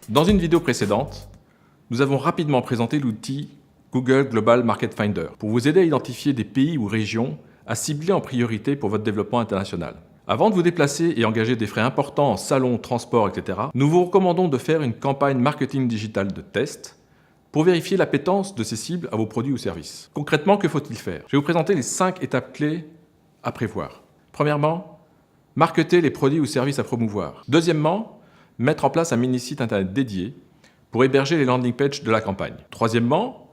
Dans une vidéo précédente, nous avons rapidement présenté l'outil Google Global Market Finder pour vous aider à identifier des pays ou régions à cibler en priorité pour votre développement international. Avant de vous déplacer et engager des frais importants en salon, transport, etc., nous vous recommandons de faire une campagne marketing digital de test pour vérifier l'appétence de ces cibles à vos produits ou services. Concrètement, que faut-il faire? Je vais vous présenter les 5 étapes clés à prévoir. Premièrement, marketer les produits ou services à promouvoir. Deuxièmement, mettre en place un mini-site internet dédié pour héberger les landing pages de la campagne. Troisièmement,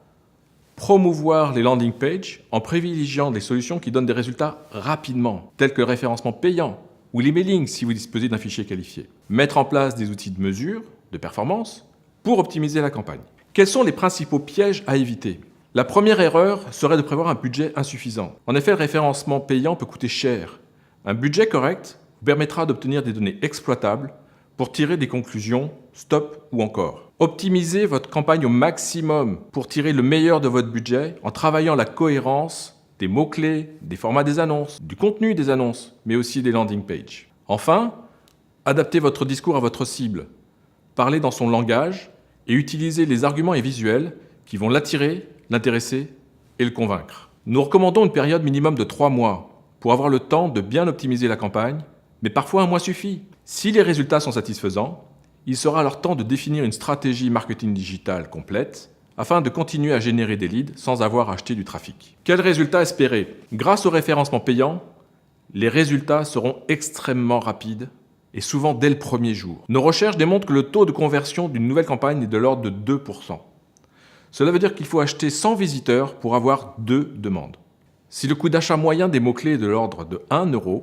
promouvoir les landing pages en privilégiant des solutions qui donnent des résultats rapidement, tels que le référencement payant ou l'emailing si vous disposez d'un fichier qualifié. Mettre en place des outils de mesure, de performance, pour optimiser la campagne. Quels sont les principaux pièges à éviter? La première erreur serait de prévoir un budget insuffisant. En effet, le référencement payant peut coûter cher. Un budget correct vous permettra d'obtenir des données exploitables pour tirer des conclusions, stop ou encore. Optimisez votre campagne au maximum pour tirer le meilleur de votre budget en travaillant la cohérence des mots-clés, des formats des annonces, du contenu des annonces, mais aussi des landing pages. Enfin, adaptez votre discours à votre cible. Parlez dans son langage et utilisez les arguments et visuels qui vont l'attirer, l'intéresser et le convaincre. Nous recommandons une période minimum de 3 mois pour avoir le temps de bien optimiser la campagne, mais parfois un mois suffit. Si les résultats sont satisfaisants, il sera alors temps de définir une stratégie marketing digital complète afin de continuer à générer des leads sans avoir acheté du trafic. Quels résultats espérer? Grâce au référencement payant, les résultats seront extrêmement rapides et souvent dès le premier jour. Nos recherches démontrent que le taux de conversion d'une nouvelle campagne est de l'ordre de 2%. Cela veut dire qu'il faut acheter 100 visiteurs pour avoir 2 demandes. Si le coût d'achat moyen des mots-clés est de l'ordre de 1 €,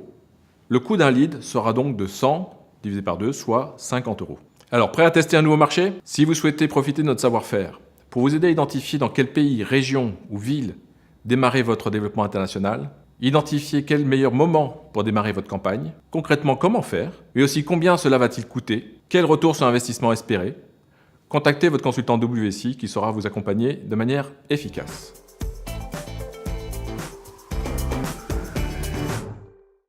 le coût d'un lead sera donc de 100 divisé par 2, soit 50 €. Alors, prêt à tester un nouveau marché? Si vous souhaitez profiter de notre savoir-faire pour vous aider à identifier dans quel pays, région ou ville démarrer votre développement international, identifier quel meilleur moment pour démarrer votre campagne, concrètement comment faire, et aussi combien cela va-t-il coûter, quel retour sur investissement espérer, contactez votre consultant WSI qui saura vous accompagner de manière efficace.